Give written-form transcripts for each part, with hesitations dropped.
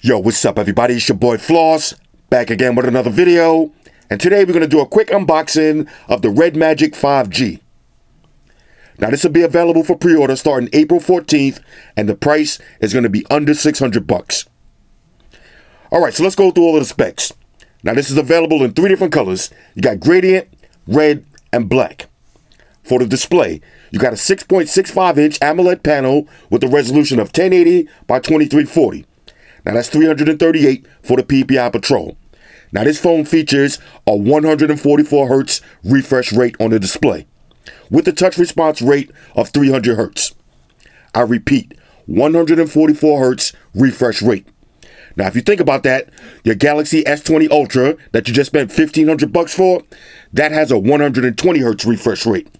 Yo, what's up everybody? It's your boy Floss, back again with another video. And today we're going to do a quick unboxing of the Red Magic 5G. Now this will be available for pre-order starting April 14th, and the price is going to be under 600 bucks. Alright, so let's go through all of the specs. Now this is available in 3 different colors. You got gradient, red, and black. For the display, you got a 6.65 inch AMOLED panel with a resolution of 1080 by 2340. Now that's 338 for the PPI Patrol. Now this phone features a 144 Hz refresh rate on the display, with the touch response rate of 300 Hz. I repeat, 144 Hz refresh rate. Now if you think about that, your Galaxy S20 Ultra that you just spent $1,500 for, that has a 120 Hz refresh rate.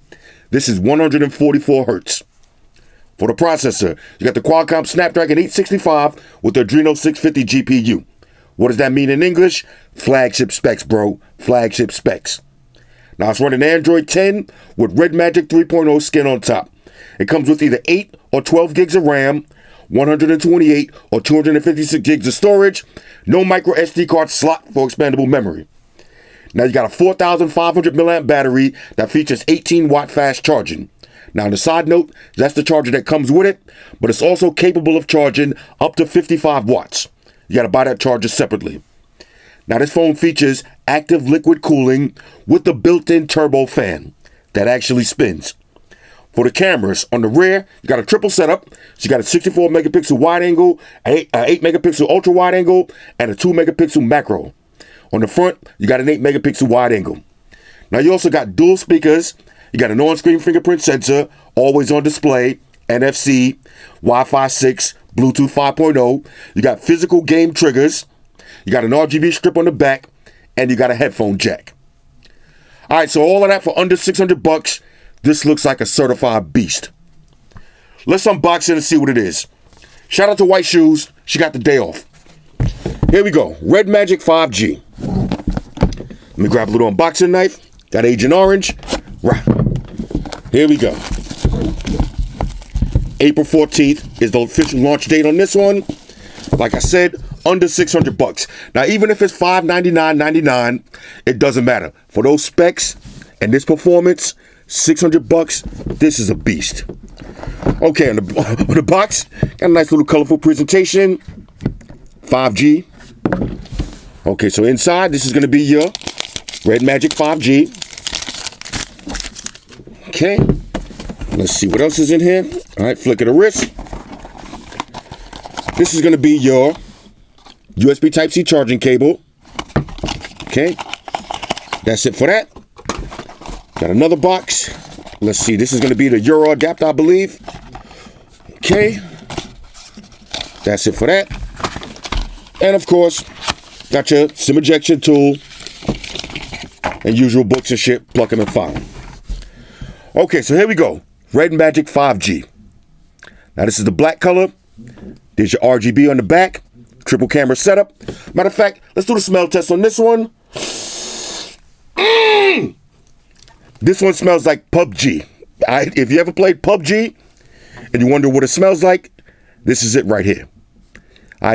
This is 144 Hz. For the processor, you got the Qualcomm Snapdragon 865 with the Adreno 650 GPU. What does that mean in English? Flagship specs, bro. Flagship specs. Now it's running Android 10 with Red Magic 3.0 skin on top. It comes with either 8 or 12 gigs of RAM, 128 or 256 gigs of storage, no micro SD card slot for expandable memory. Now you got a 4,500 milliamp battery that features 18 watt fast charging. Now on the side note, that's the charger that comes with it, but it's also capable of charging up to 55 watts. You got to buy that charger separately. Now this phone features active liquid cooling with the built-in turbo fan that actually spins. For the cameras, on the rear, you got a triple setup. So you got a 64 megapixel wide angle, 8 megapixel ultra wide angle, and a 2 megapixel macro. On the front, you got an 8 megapixel wide angle. Now you also got dual speakers. You got an on-screen fingerprint sensor, always on display, NFC, Wi-Fi 6, Bluetooth 5.0. You got physical game triggers. You got an RGB strip on the back, and you got a headphone jack. All right, so all of that for under 600 bucks. This looks like a certified beast. Let's unbox it and see what it is. Shout out to White Shoes. She got the day off. Here we go. Red Magic 5G. Let me grab a little unboxing knife. Got Agent Orange. Right. Here we go. April 14th is the official launch date on this one. Like I said, under 600 bucks. Now, even if it's $599.99, it doesn't matter. For those specs and this performance, 600 bucks, this is a beast. Okay, on the box, got a nice little colorful presentation. 5G. Okay, so inside, this is going to be your Red Magic 5G. Okay, let's see what else is in here. All right, flick of the wrist. This is going to be your USB Type-C charging cable. Okay, that's it for that. Got another box. Let's see, this is going to be the Euro adapter, I believe. Okay, that's it for that. And of course, got your SIM ejection tool and usual books and shit, pluck them and file them. Okay, so here we go. Red Magic 5G. Now this is the black color. There's your RGB on the back. Triple camera setup. Matter of fact, let's do the smell test on this one. This one smells like PUBG. If you ever played PUBG and you wonder what it smells like, this is it right here.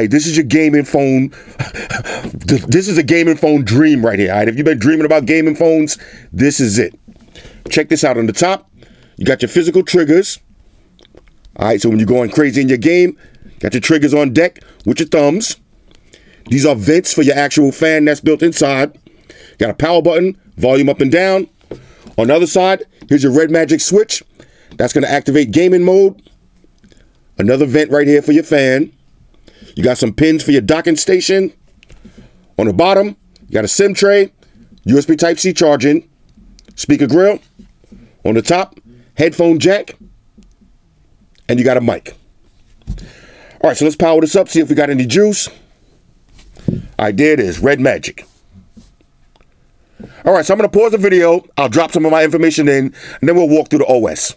This is your gaming phone. This is a gaming phone dream right here. If you've been dreaming about gaming phones, this is it. Check this out on the top. You got your physical triggers. So when you're going crazy in your game, got your triggers on deck with your thumbs. These are vents for your actual fan that's built inside. Got a power button, volume up and down. On the other side, here's your Red Magic switch. That's going to activate gaming mode. Another vent right here for your fan. You got some pins for your docking station. On the bottom, you got a SIM tray, USB Type-C charging, speaker grill. On the top, headphone jack, and you got a mic. All right, so let's power this up, see if we got any juice. All right, there it is, Red Magic. All right, so I'm going to pause the video. I'll drop some of my information in, and then we'll walk through the OS.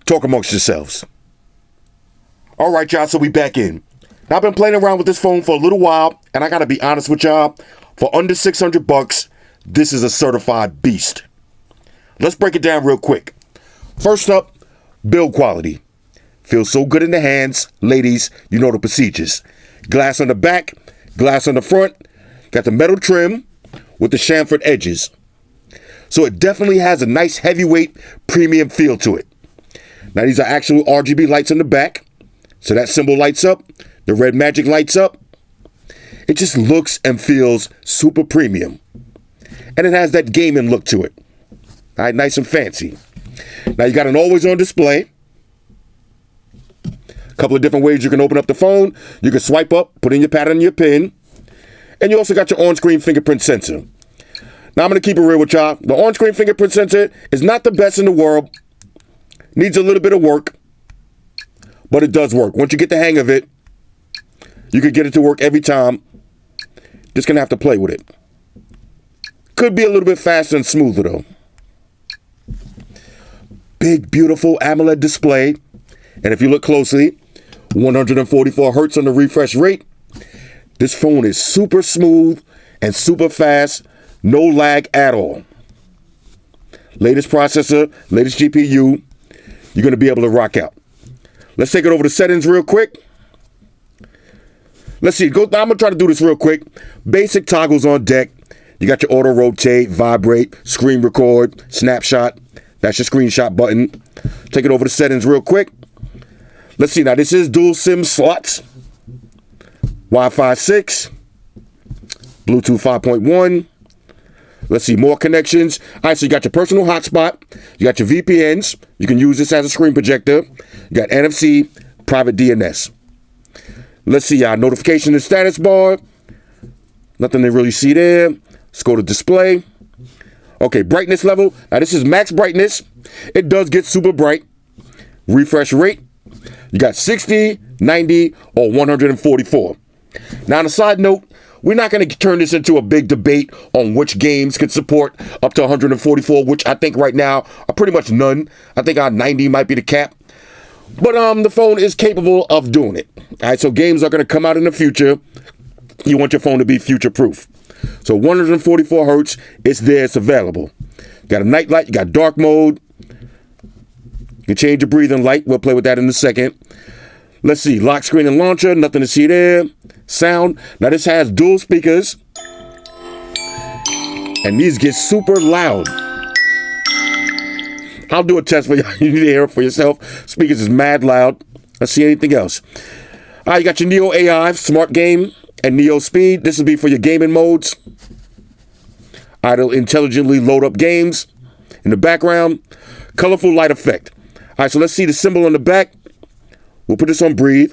Talk amongst yourselves. All right, y'all, so we back in. Now, I've been playing around with this phone for a little while, and I got to be honest with y'all. For under 600 bucks, this is a certified beast. Let's break it down real quick. First up, build quality. Feels so good in the hands. Ladies, you know the procedures. Glass on the back, glass on the front. Got the metal trim with the chamfered edges. So it definitely has a nice heavyweight premium feel to it. Now these are actual RGB lights on the back. So that symbol lights up. The red magic lights up. It just looks and feels super premium. And it has that gaming look to it. All right, nice and fancy. Now you got an always on display. A couple of different ways you can open up the phone. You can swipe up, put in your pattern and your pin. And you also got your on-screen fingerprint sensor. Now I'm going to keep it real with y'all. The on-screen fingerprint sensor is not the best in the world. Needs a little bit of work. But it does work. Once you get the hang of it, you can get it to work every time. Just going to have to play with it. Could be a little bit faster and smoother though. Big, beautiful AMOLED display. And if you look closely, 144 hertz on the refresh rate. This phone is super smooth and super fast. No lag at all. Latest processor, latest GPU. You're going to be able to rock out. Let's take it over to settings real quick. Let's see. I'm going to try to do this real quick. Basic toggles on deck. You got your auto rotate, vibrate, screen record, snapshot. That's your screenshot button. Take it over to settings real quick. Let's see. Now, this is dual SIM slots. Wi-Fi 6. Bluetooth 5.1. Let's see, more connections. All right, so you got your personal hotspot. You got your VPNs. You can use this as a screen projector. You got NFC, private DNS. Let's see, notification and status bar. Nothing to really see there. Let's go to display. Okay, brightness level. Now, this is max brightness. It does get super bright. Refresh rate. You got 60, 90, or 144. Now, on a side note, we're not going to turn this into a big debate on which games can support up to 144, which I think right now are pretty much none. I think our 90 might be the cap. But the phone is capable of doing it. All right, so games are going to come out in the future. You want your phone to be future-proof. So 144 hertz, it's there, it's available. You got a night light, you got dark mode. You can change your breathing light. We'll play with that in a second. Let's see, lock screen and launcher, nothing to see there. Sound. Now this has dual speakers. And these get super loud. I'll do a test for you. You need to hear it for yourself. Speakers is mad loud. Let's see anything else. All right, you got your Neo AI, Smart Game, and Neo Speed. This will be for your gaming modes. All right, it'll intelligently load up games. In the background, colorful light effect. All right, so let's see the symbol on the back. We'll put this on breathe.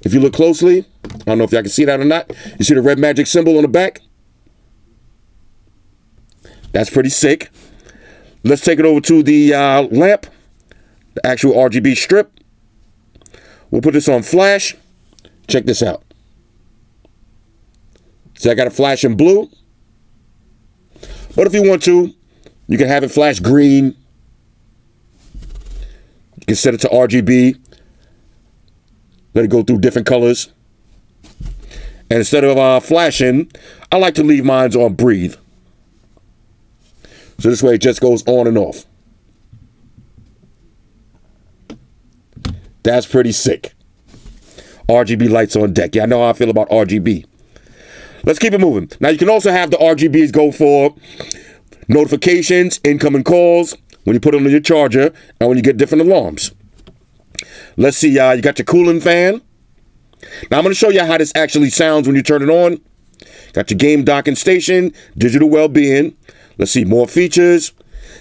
If you look closely, I don't know if y'all can see that or not. You see the red magic symbol on the back? That's pretty sick. Let's take it over to the lamp, the actual RGB strip. We'll put this on flash. Check this out. So I got a flash in blue. But if you want to, you can have it flash green. You can set it to RGB. Let it go through different colors. And instead of flashing, I like to leave mine on breathe. So this way it just goes on and off. That's pretty sick. RGB lights on deck. Yeah, I know how I feel about RGB. Let's keep it moving. Now you can also have the RGBs go for notifications, incoming calls, when you put them on your charger, and when you get different alarms. Let's see, you got your cooling fan. Now I'm going to show you how this actually sounds when you turn it on. Got your game docking station, digital well-being. Let's see, more features.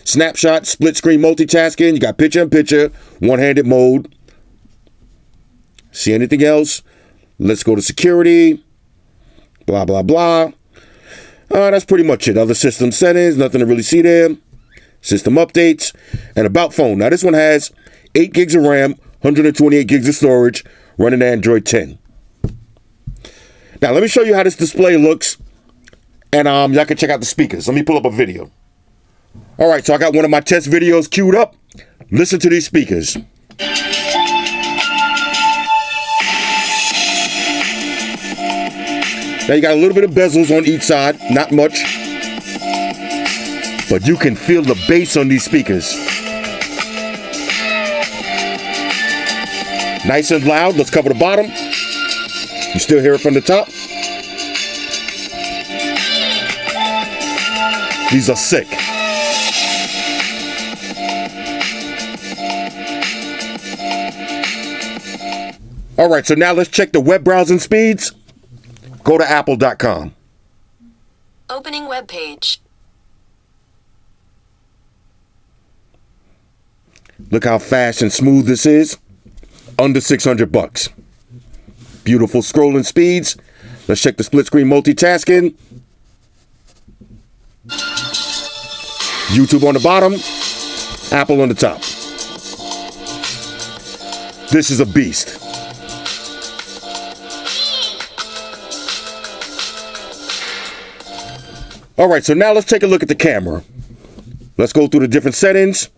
Snapshot, split screen multitasking. You got picture-in-picture, one-handed mode. See anything else? Let's go to security. Blah, blah, blah. That's pretty much it. Other system settings, nothing to really see there. System updates. And about phone. Now this one has 8 gigs of RAM, 128 gigs of storage, running Android 10. Now, let me show you how this display looks, and y'all can check out the speakers. Let me pull up a video. All right, so I got one of my test videos queued up. Listen to these speakers. Now, you got a little bit of bezels on each side, not much, but you can feel the bass on these speakers. Nice and loud. Let's cover the bottom. You still hear it from the top? These are sick. All right, so now let's check the web browsing speeds. Go to apple.com. Opening web page. Look how fast and smooth this is. Under 600 bucks. Beautiful scrolling speeds. Let's check the split screen multitasking. YouTube on the bottom, Apple on the top. This is a beast. All right, so now let's take a look at the camera. Let's go through the different settings.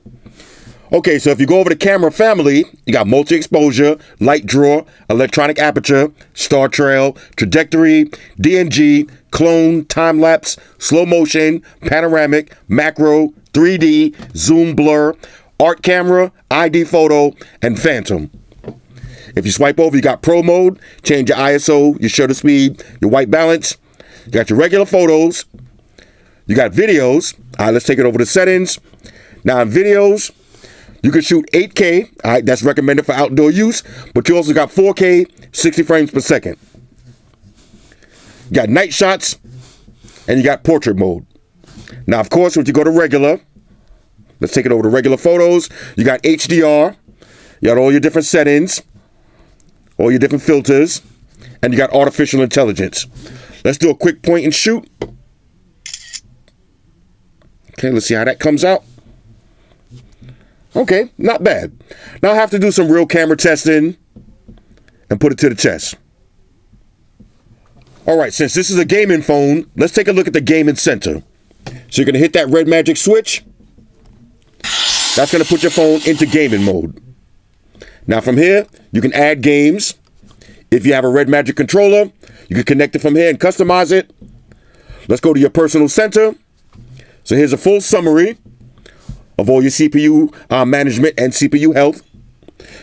Okay, so if you go over to camera family, you got multi-exposure, light draw, electronic aperture, star trail, trajectory, DNG, clone, time-lapse, slow motion, panoramic, macro, 3D, zoom blur, art camera, ID photo, and phantom. If you swipe over, you got pro mode, change your ISO, your shutter speed, your white balance. You got your regular photos. You got videos. All right, let's take it over to settings. Now in videos, you can shoot 8K, all right, that's recommended for outdoor use, but you also got 4K, 60 frames per second. You got night shots, and you got portrait mode. Now, of course, if you go to regular, let's take it over to regular photos, you got HDR, you got all your different settings, all your different filters, and you got artificial intelligence. Let's do a quick point and shoot. Okay, let's see how that comes out. Okay, not bad. Now I have to do some real camera testing and put it to the test. All right, since this is a gaming phone, let's take a look at the gaming center. So you're going to hit that red magic switch. That's going to put your phone into gaming mode. Now from here, you can add games. If you have a red magic controller, you can connect it from here and customize it. Let's go to your personal center. So here's a full summary of all your CPU management and CPU health.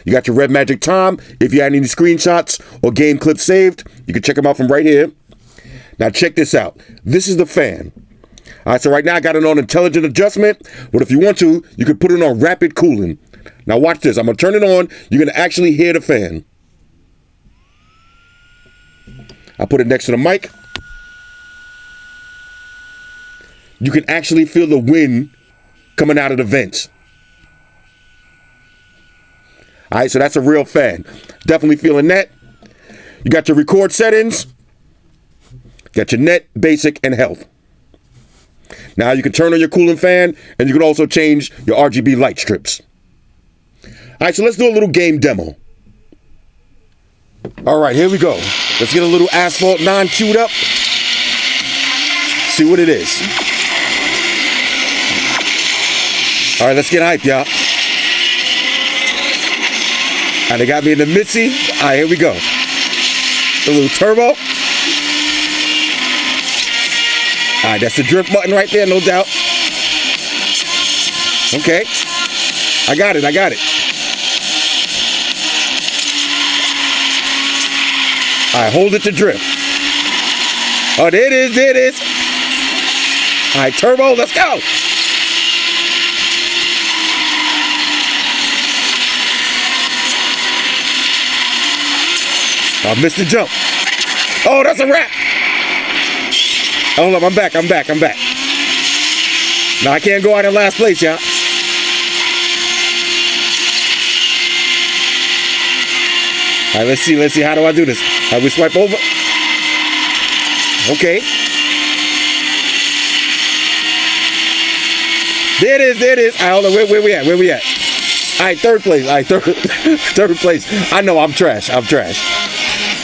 You got your red magic time. If you had any screenshots or game clips saved, you can check them out from right here. Now check this out. This is the fan. All right, so right now I got it on intelligent adjustment, but if you want to, you could put it on rapid cooling. Now watch this. I'm going to turn it on. You're going to actually hear the fan. I put it next to the mic. You can actually feel the wind coming out of the vents. All right, so that's a real fan. Definitely feeling that. You got your record settings. Got your net, basic, and health. Now you can turn on your cooling fan, and you can also change your RGB light strips. All right, so let's do a little game demo. All right, here we go. Let's get a little Asphalt 9 queued up. See what it is. All right, let's get hyped, y'all. All right, they got me in the Mitzi. All right, here we go. A little turbo. All right, that's the drift button right there, no doubt. Okay. I got it. All right, hold it to drift. Oh, there it is. All right, turbo, let's go. I missed the jump. Oh, that's a wrap. Hold up, I'm back. Now I can't go out in last place, y'all. All right, let's see. How do I do this? All right, we swipe over. Okay. There it is. All right, hold on. Where we at? All right, third place. Third place. I know I'm trash.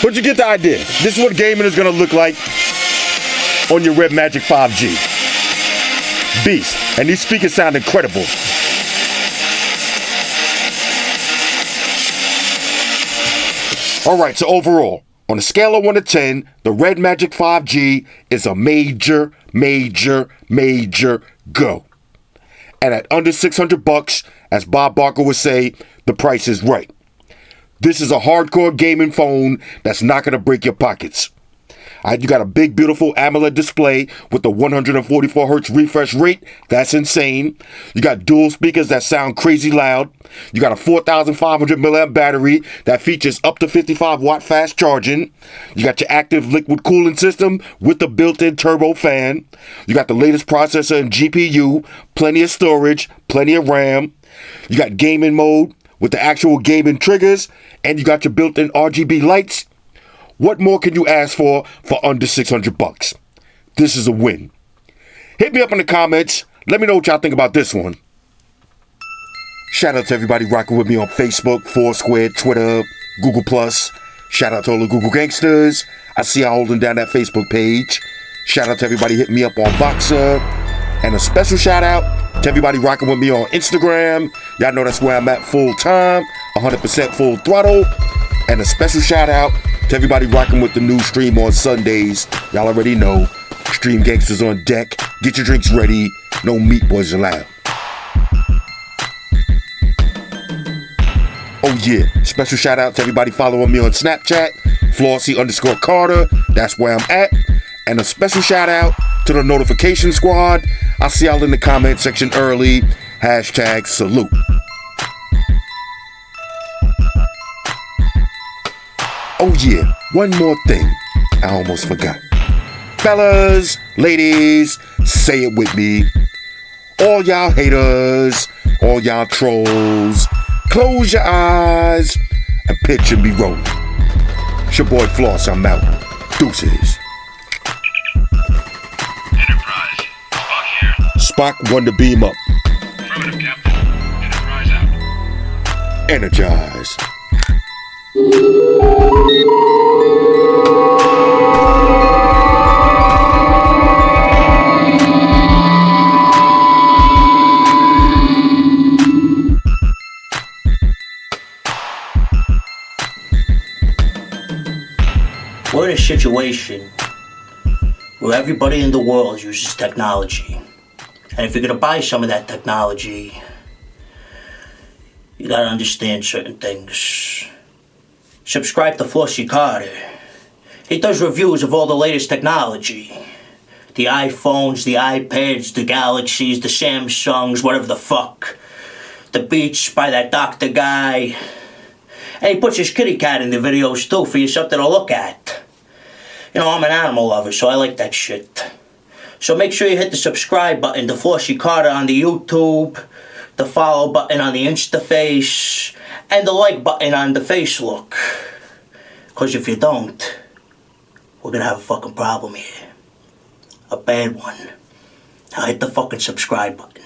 But you get the idea. This is what gaming is going to look like on your Red Magic 5G. Beast. And these speakers sound incredible. All right, so overall, on a scale of 1 to 10, the Red Magic 5G is a major go. And at under 600 bucks, as Bob Barker would say, the price is right. This is a hardcore gaming phone that's not going to break your pockets. You got a big, beautiful Amoled display with the 144 hertz refresh rate. That's insane. You got dual speakers that sound crazy loud. You got a 4,500 milliamp battery that features up to 55 watt fast charging. You got your active liquid cooling system with the built-in turbo fan. You got the latest processor and GPU, plenty of storage, plenty of RAM. You got gaming mode with the actual gaming triggers, and you got your built-in RGB lights. What more can you ask for under $600? This is a win. Hit me up in the comments. Let me know what y'all think about this one. Shout out to everybody rocking with me on Facebook, Foursquare, Twitter, Google+. Shout out to all the Google gangsters. I see y'all holding down that Facebook page. Shout out to everybody hitting me up on Voxer. And a special shout out to everybody rocking with me on Instagram. Y'all know that's where I'm at full time, 100% full throttle. And a special shout out to everybody rocking with the new stream on Sundays. Y'all already know. Stream Gangsters on deck. Get your drinks ready. No meat boys allowed. Oh yeah. Special shout out to everybody following me on Snapchat. Flossy_Carter. That's where I'm at. And a special shout out to the notification squad. I'll see y'all in the comment section early. Hashtag salute. Oh yeah, one more thing. I almost forgot. Fellas, ladies, say it with me. All y'all haters, all y'all trolls, close your eyes and picture me rolling. It's your boy Floss, I'm out. Deuces. Enterprise, Spock here. Spock won the beam up. Affirmative, Captain. Enterprise out. Energize. We're in a situation where everybody in the world uses technology. And if you're gonna buy some of that technology, you gotta understand certain things. Subscribe to Flossy Carter. He does reviews of all the latest technology. The iPhones, the iPads, the Galaxies, the Samsungs, whatever the fuck. The Beats by that doctor guy. And he puts his kitty cat in the videos too for you something to look at. You know, I'm an animal lover, so I like that shit. So make sure you hit the subscribe button to Flossy Carter on the YouTube, the follow button on the Instaface, and the like button on the Facelook. Because if you don't, we're gonna have a fucking problem here. A bad one. Now hit the fucking subscribe button.